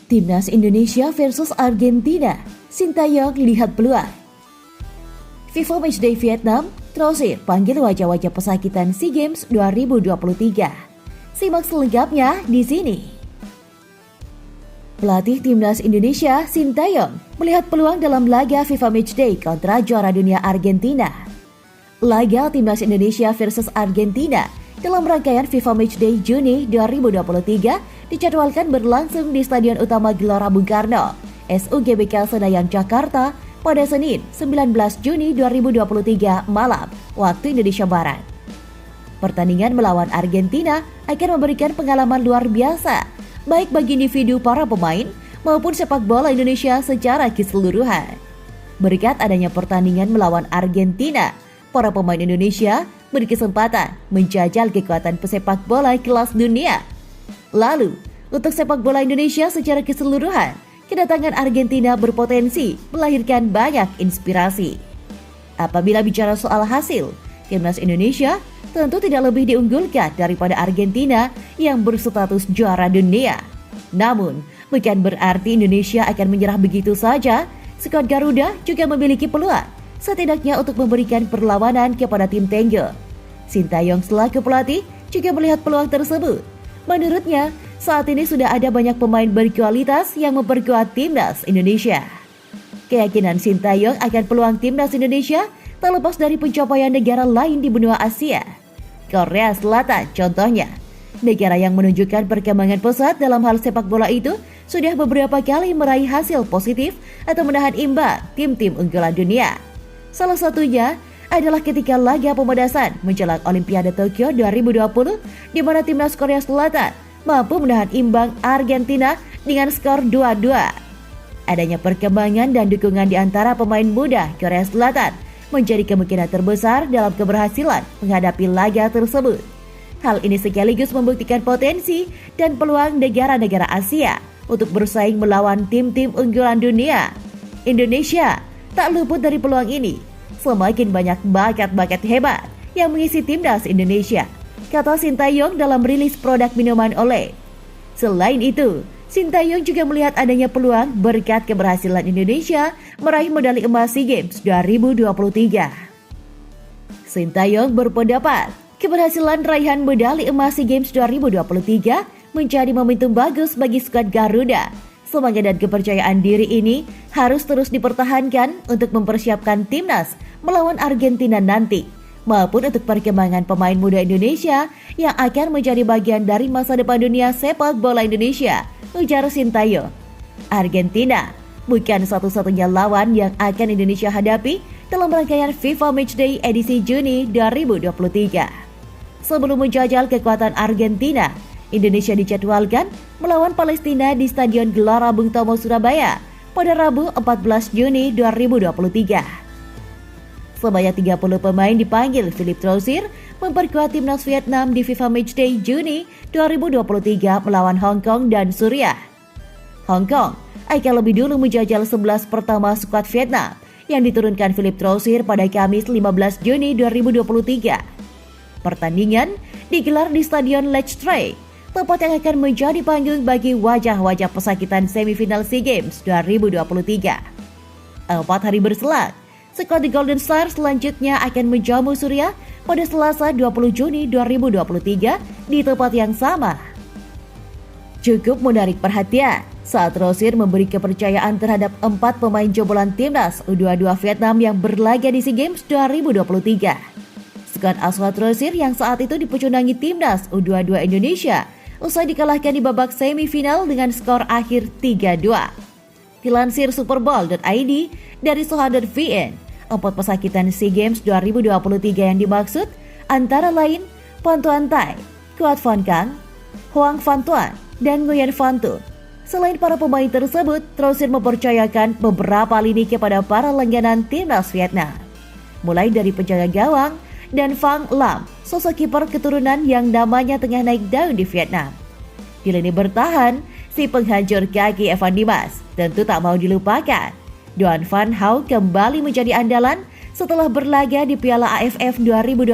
Timnas Indonesia versus Argentina, Sintayong lihat peluang. FIFA Matchday Vietnam, Trauzer panggil wajah-wajah pesakitan SEA Games 2023. Simak selengkapnya di sini. Pelatih Timnas Indonesia, Sintayong, melihat peluang dalam laga FIFA Matchday kontra juara dunia Argentina. Laga Timnas Indonesia versus Argentina dalam rangkaian FIFA Matchday Juni 2023 dijadwalkan berlangsung di Stadion Utama Gelora Bung Karno, SUGBK Senayan, Jakarta pada Senin 19 Juni 2023 malam waktu Indonesia Barat. Pertandingan melawan Argentina akan memberikan pengalaman luar biasa baik bagi individu para pemain maupun sepak bola Indonesia secara keseluruhan. Berkat adanya pertandingan melawan Argentina, para pemain Indonesia berkesempatan menjajal kekuatan pesepak bola kelas dunia. Lalu, untuk sepak bola Indonesia secara keseluruhan, kedatangan Argentina berpotensi melahirkan banyak inspirasi. Apabila bicara soal hasil, Timnas Indonesia tentu tidak lebih diunggulkan daripada Argentina yang berstatus juara dunia. Namun, bukan berarti Indonesia akan menyerah begitu saja. Skuad Garuda juga memiliki peluang, setidaknya untuk memberikan perlawanan kepada tim Tengge. Sintayong selaku pelatih juga melihat peluang tersebut. Menurutnya, saat ini sudah ada banyak pemain berkualitas yang memperkuat Timnas Indonesia. Keyakinan Sintayong akan peluang Timnas Indonesia tak lepas dari pencapaian negara lain di benua Asia. Korea Selatan contohnya, negara yang menunjukkan perkembangan pesat dalam hal sepak bola itu sudah beberapa kali meraih hasil positif atau menahan imbang tim-tim unggulan dunia. Salah satunya adalah ketika laga pemanasan menjelang Olimpiade Tokyo 2020 di mana Timnas Korea Selatan mampu menahan imbang Argentina dengan skor 2-2. Adanya perkembangan dan dukungan di antara pemain muda Korea Selatan menjadi kemungkinan terbesar dalam keberhasilan menghadapi laga tersebut. Hal ini sekaligus membuktikan potensi dan peluang negara-negara Asia untuk bersaing melawan tim-tim unggulan dunia. Indonesia tak luput dari peluang ini. Semakin banyak bakat-bakat hebat yang mengisi Timnas Indonesia, kata Sintayong dalam rilis produk minuman Olé. Selain itu, Sintayong juga melihat adanya peluang berkat keberhasilan Indonesia meraih medali emas SEA Games 2023. Sintayong berpendapat, keberhasilan raihan medali emas SEA Games 2023 menjadi momentum bagus bagi skuad Garuda. Semangat dan kepercayaan diri ini harus terus dipertahankan untuk mempersiapkan Timnas melawan Argentina nanti, maupun untuk perkembangan pemain muda Indonesia yang akan menjadi bagian dari masa depan dunia sepak bola Indonesia, ujar Sintayong. Argentina bukan satu-satunya lawan yang akan Indonesia hadapi dalam rangkaian FIFA Matchday edisi Juni 2023. Sebelum menjajal kekuatan Argentina, Indonesia dijadwalkan melawan Palestina di Stadion Gelora Bung Tomo, Surabaya pada Rabu 14 Juni 2023. Sebanyak 30 pemain dipanggil Philippe Trauzer memperkuat Timnas Vietnam di FIFA Matchday Juni 2023 melawan Hong Kong dan Suriah. Hong Kong akan lebih dulu menjajal 11 pertama skuad Vietnam yang diturunkan Philippe Trauzer pada Kamis 15 Juni 2023. Pertandingan digelar di Stadion Lechtray, tempat yang akan menjadi panggung bagi wajah-wajah pesakitan semifinal SEA Games 2023. 4 hari berselang, skuad The Golden Stars selanjutnya akan menjamu Suriah pada Selasa 20 Juni 2023 di tempat yang sama. Cukup menarik perhatian saat Trauzer memberi kepercayaan terhadap 4 pemain jebolan Timnas U22 Vietnam yang berlaga di SEA Games 2023. Skuad asuhan Trauzer yang saat itu dipecundangi Timnas U22 Indonesia usai dikalahkan di babak semifinal dengan skor akhir 3-2. Dilansir Superbowl.id dari Soha.vn, 4 pesakitan SEA Games 2023 yang dimaksud antara lain Phan Tuan Thai, Quat Van Kang, Hoang Van Tuan, dan Nguyen Van Tuan. Selain para pemain tersebut, Trauzer mempercayakan beberapa lini kepada para langganan Timnas Vietnam, mulai dari penjaga gawang dan Phang Lam, sosok kiper keturunan yang namanya tengah naik daun di Vietnam. Di lini bertahan, si penghancur kaki Evan Dimas tentu tak mau dilupakan. Doan Van Hau kembali menjadi andalan setelah berlaga di Piala AFF 2022.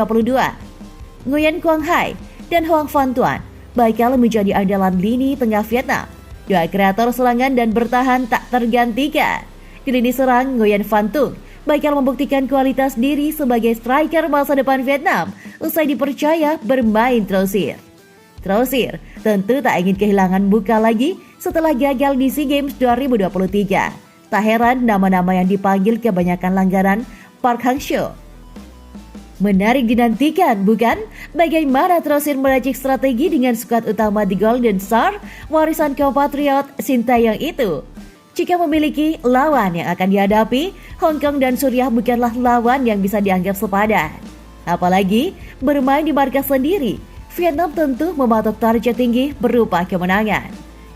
Nguyen Quang Hai dan Hoang Van Tuan bakal menjadi andalan lini tengah Vietnam. Dua kreator serangan dan bertahan tak tergantikan. Di lini serang, Nguyen Van Thuc bakal membuktikan kualitas diri sebagai striker masa depan Vietnam usai dipercaya bermain terusir. Terusir tentu tak ingin kehilangan muka lagi setelah gagal di SEA Games 2023. Tak heran nama-nama yang dipanggil kebanyakan langgaran Park Hang-seo. Menarik dinantikan, bukan? Bagaimana Terusir meracik strategi dengan skuad utama di Golden Star, warisan compatriot Sintayong itu. Jika memiliki lawan yang akan dihadapi, Hong Kong dan Suriah bukanlah lawan yang bisa dianggap sepadan. Apalagi bermain di markas sendiri, Vietnam tentu mematok target tinggi berupa kemenangan.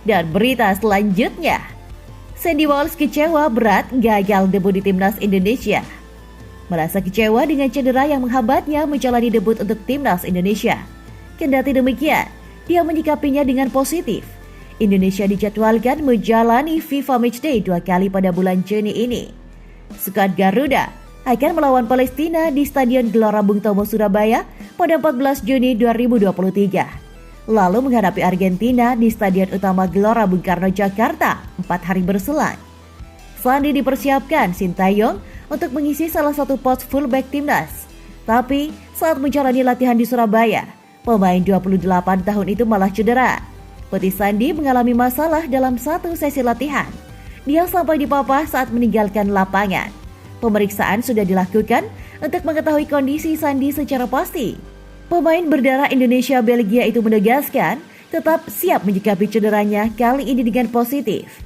Dan berita selanjutnya, Sandy Walsh kecewa berat gagal debut di Timnas Indonesia. Merasa kecewa dengan cedera yang menghambatnya menjalani debut untuk Timnas Indonesia. Kendati demikian, dia menyikapinya dengan positif. Indonesia dijadwalkan menjalani FIFA Matchday 2 kali pada bulan Juni ini. Skuad Garuda akan melawan Palestina di Stadion Gelora Bung Tomo, Surabaya pada 14 Juni 2023. Lalu menghadapi Argentina di Stadion Utama Gelora Bung Karno, Jakarta 4 hari berselang. Sandi dipersiapkan Sintayong untuk mengisi salah satu pos fullback timnas. Tapi saat menjalani latihan di Surabaya, pemain 28 tahun itu malah cedera. Putih Sandi mengalami masalah dalam satu sesi latihan. Dia sampai di papan saat meninggalkan lapangan. Pemeriksaan sudah dilakukan untuk mengetahui kondisi Sandi secara pasti. Pemain berdarah Indonesia Belgia itu menegaskan tetap siap menyikapi cederanya kali ini dengan positif.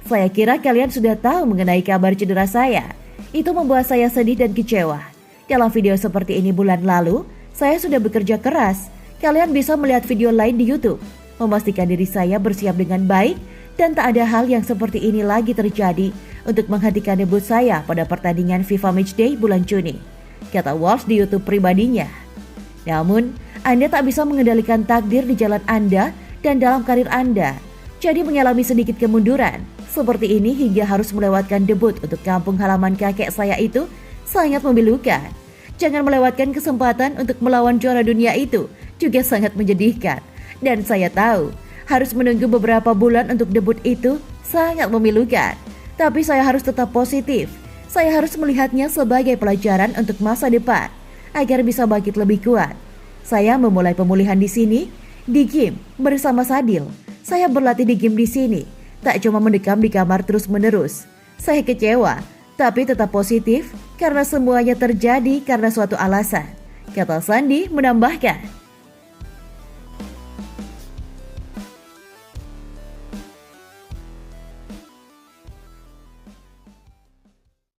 Saya kira kalian sudah tahu mengenai kabar cedera saya. Itu membuat saya sedih dan kecewa. Dalam video seperti ini bulan lalu, saya sudah bekerja keras. Kalian bisa melihat video lain di YouTube. Memastikan diri saya bersiap dengan baik dan tak ada hal yang seperti ini lagi terjadi untuk menghentikan debut saya pada pertandingan FIFA Matchday bulan Juni, kata Walsh di YouTube pribadinya. Namun, Anda tak bisa mengendalikan takdir di jalan Anda dan dalam karir Anda. Jadi mengalami sedikit kemunduran seperti ini hingga harus melewatkan debut untuk kampung halaman kakek saya itu sangat memilukan. Jangan melewatkan kesempatan untuk melawan juara dunia itu juga sangat menyedihkan. Dan saya tahu harus menunggu beberapa bulan untuk debut itu sangat memilukan. Tapi saya harus tetap positif. Saya harus melihatnya sebagai pelajaran untuk masa depan agar bisa bangkit lebih kuat. Saya memulai pemulihan di sini, di gym bersama Sadil. Saya berlatih di gym di sini, tak cuma mendekam di kamar terus-menerus. Saya kecewa, tapi tetap positif karena semuanya terjadi karena suatu alasan, kata Sandi menambahkan.